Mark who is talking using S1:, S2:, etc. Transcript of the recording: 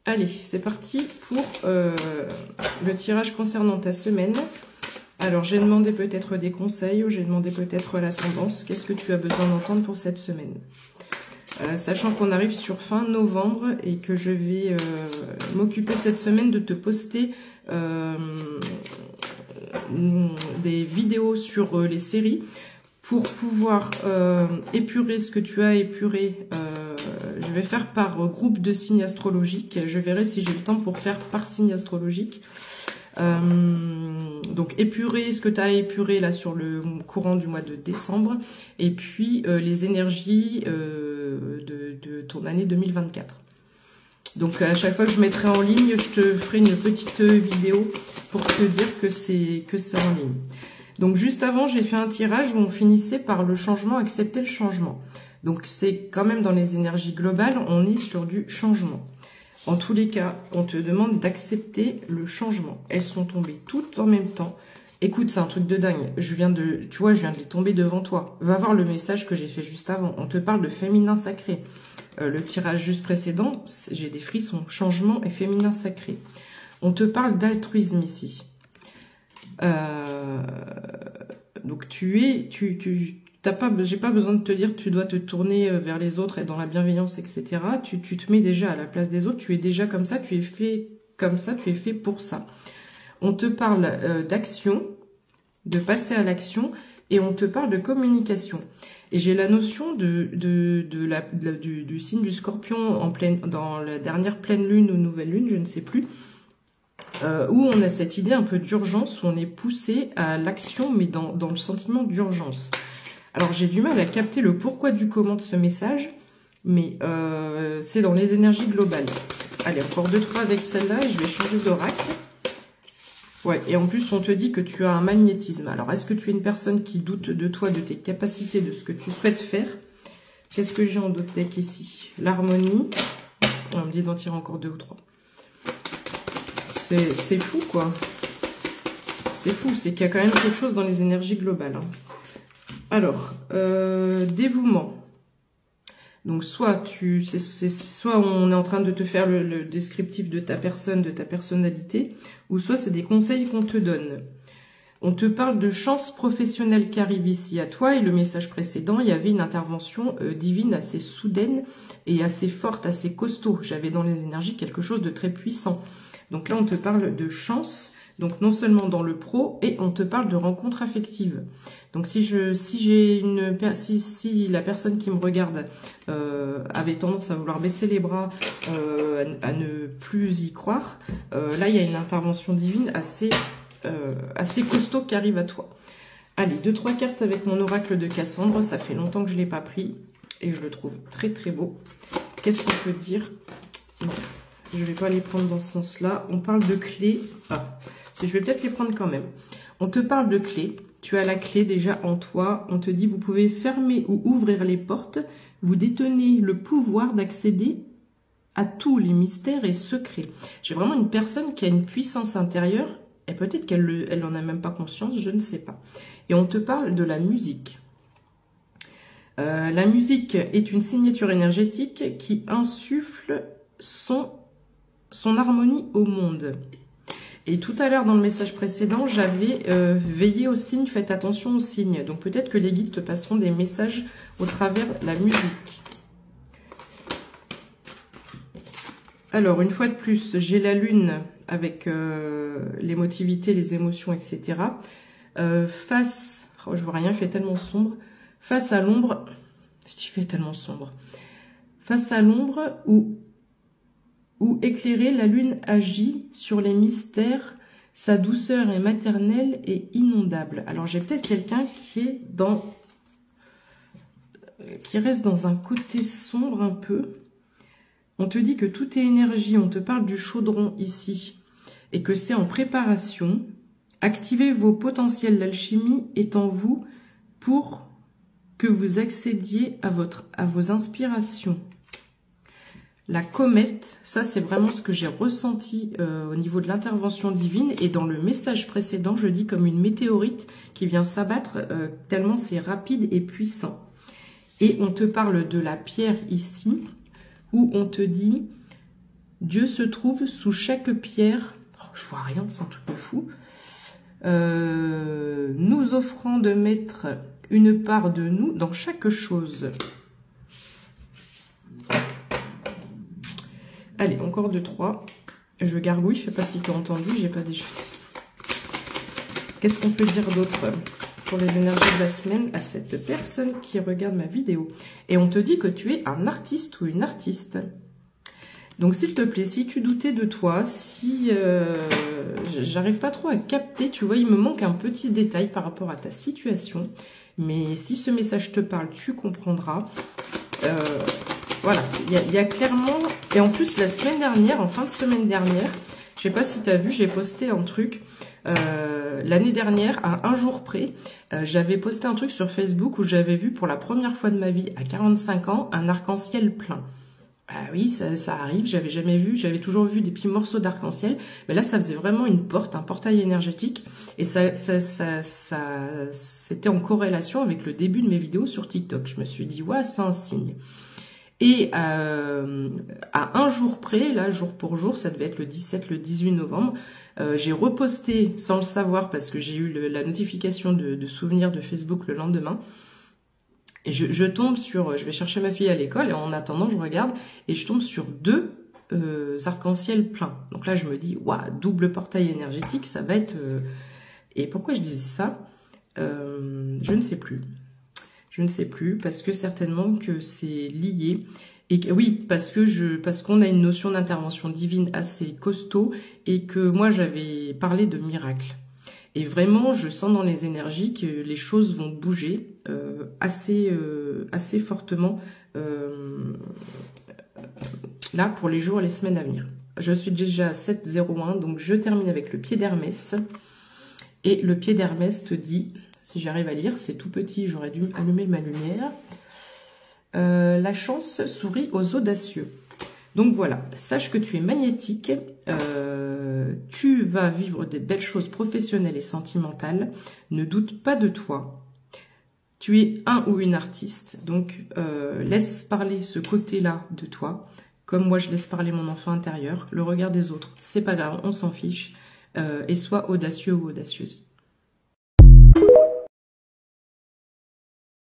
S1: Allez, c'est parti pour le tirage concernant ta semaine. Alors, j'ai demandé peut-être des conseils ou j'ai demandé peut-être la tendance. Qu'est-ce que tu as besoin d'entendre pour cette semaine? Sachant qu'on arrive sur fin novembre et que je vais m'occuper cette semaine de te poster des vidéos sur les séries pour pouvoir épurer ce que tu as épuré. Je vais faire par groupe de signes astrologiques. Je verrai si j'ai le temps pour faire par signe astrologique. Donc épurer ce que tu as épuré là sur le courant du mois de décembre et puis les énergies de ton année 2024. Donc à chaque fois que je mettrai en ligne, je te ferai une petite vidéo pour te dire que c'est en ligne. Donc juste avant, j'ai fait un tirage où on finissait par le changement, accepter le changement. Donc c'est quand même dans les énergies globales, on est sur du changement. En tous les cas, on te demande d'accepter le changement. Elles sont tombées toutes en même temps. Écoute, c'est un truc de dingue. Tu vois, je viens de les tomber devant toi. Va voir le message que j'ai fait juste avant. On te parle de féminin sacré. Le tirage juste précédent, j'ai des frissons. Changement et féminin sacré. On te parle d'altruisme ici. Donc j'ai pas besoin de te dire que tu dois te tourner vers les autres et dans la bienveillance, etc. Tu te mets déjà à la place des autres, tu es déjà comme ça, tu es fait comme ça, tu es fait pour ça. On te parle d'action, de passer à l'action, et on te parle de communication. Et j'ai la notion du signe du Scorpion dans la dernière pleine lune ou nouvelle lune, je ne sais plus, où on a cette idée un peu d'urgence, où on est poussé à l'action, mais dans le sentiment d'urgence. Alors, j'ai du mal à capter le pourquoi du comment de ce message, mais c'est dans les énergies globales. Allez, encore 2-3 avec celle-là, et je vais changer d'oracle. Ouais, et en plus, on te dit que tu as un magnétisme. Alors, est-ce que tu es une personne qui doute de toi, de tes capacités, de ce que tu souhaites faire? Qu'est-ce que j'ai en d'autres deck ici? L'harmonie. On me dit d'en tirer encore 2 ou 3. C'est fou, quoi. C'est fou, c'est qu'il y a quand même quelque chose dans les énergies globales. Hein. Alors, dévouement. Donc, soit on est en train de te faire le descriptif de ta personne, de ta personnalité, ou soit c'est des conseils qu'on te donne. On te parle de chance professionnelle qui arrive ici à toi, et le message précédent, il y avait une intervention divine assez soudaine et assez forte, assez costaud. J'avais dans les énergies quelque chose de très puissant. Donc là, on te parle de chance, donc non seulement dans le pro, et on te parle de rencontre affective. Donc si la personne qui me regarde avait tendance à vouloir baisser les bras, à ne plus y croire, là il y a une intervention divine assez costaud qui arrive à toi. Allez, 2-3 cartes avec mon oracle de Cassandre, ça fait longtemps que je ne l'ai pas pris et je le trouve très très beau. Qu'est-ce qu'on peut dire? Non, je ne vais pas les prendre dans ce sens-là. On parle de clés. Ah, je vais peut-être les prendre quand même. On te parle de clés. Tu as la clé déjà en toi. On te dit vous pouvez fermer ou ouvrir les portes. Vous détenez le pouvoir d'accéder à tous les mystères et secrets. J'ai vraiment une personne qui a une puissance intérieure. Et peut-être qu'elle n'en a même pas conscience, je ne sais pas. Et on te parle de la musique. La musique est une signature énergétique qui insuffle son harmonie au monde. Et tout à l'heure, dans le message précédent, j'avais veillé aux signes, faites attention aux signes. Donc peut-être que les guides te passeront des messages au travers de la musique. Alors, une fois de plus, j'ai la lune avec l'émotivité, les émotions, etc. Face... Oh, je vois rien, il fait tellement sombre. Face à l'ombre... Il fait tellement sombre. Face à l'ombre où éclairée, la lune agit sur les mystères. Sa douceur est maternelle et inondable. Alors, j'ai peut-être quelqu'un qui reste dans un côté sombre un peu. On te dit que tout est énergie. On te parle du chaudron ici. Et que c'est en préparation. Activez vos potentiels. L'alchimie est en vous pour que vous accédiez à vos inspirations. La comète, ça c'est vraiment ce que j'ai ressenti au niveau de l'intervention divine. Et dans le message précédent, je dis comme une météorite qui vient s'abattre tellement c'est rapide et puissant. Et on te parle de la pierre ici, où on te dit Dieu se trouve sous chaque pierre. Oh, je vois rien, c'est un truc de fou. Nous offrant de mettre une part de nous dans chaque chose. Allez, encore 2, 3. Je gargouille, je sais pas si tu as entendu, j'ai pas déjeuné. Qu'est-ce qu'on peut dire d'autre pour les énergies de la semaine à cette personne qui regarde ma vidéo? Et on te dit que tu es un artiste ou une artiste. Donc s'il te plaît, si tu doutais de toi, si j'arrive pas trop à capter, tu vois, il me manque un petit détail par rapport à ta situation. Mais si ce message te parle, tu comprendras. Voilà, il y a clairement... Et en plus, la semaine dernière, en fin de semaine dernière, je sais pas si tu as vu, j'ai posté un truc... l'année dernière, à un jour près, j'avais posté un truc sur Facebook où j'avais vu pour la première fois de ma vie, à 45 ans, un arc-en-ciel plein. Ah oui, ça arrive, j'avais jamais vu, j'avais toujours vu des petits morceaux d'arc-en-ciel, mais là ça faisait vraiment une porte, un portail énergétique, et c'était en corrélation avec le début de mes vidéos sur TikTok. Je me suis dit, ouais, c'est un signe. Et à un jour près, là, jour pour jour, ça devait être le 17, le 18 novembre, j'ai reposté sans le savoir parce que j'ai eu la notification de souvenir de Facebook le lendemain. Et je tombe sur, je vais chercher ma fille à l'école et en attendant, je regarde et je tombe sur 2 arcs-en-ciel pleins. Donc là, je me dis, waouh, double portail énergétique, ça va être... Et pourquoi je disais ça? Je ne sais plus. Je ne sais plus, parce que certainement que c'est lié. Et que, oui, parce qu'on a une notion d'intervention divine assez costaud et que moi, j'avais parlé de miracle. Et vraiment, je sens dans les énergies que les choses vont bouger assez fortement là pour les jours et les semaines à venir. Je suis déjà à 7,01, donc je termine avec le pied d'Hermès. Et le pied d'Hermès te dit, si j'arrive à lire, c'est tout petit, j'aurais dû allumer ma lumière. La chance sourit aux audacieux. Donc voilà, sache que tu es magnétique, tu vas vivre des belles choses professionnelles et sentimentales, ne doute pas de toi. Tu es un ou une artiste, donc laisse parler ce côté-là de toi, comme moi je laisse parler mon enfant intérieur. Le regard des autres, c'est pas grave, on s'en fiche, et sois audacieux ou audacieuse.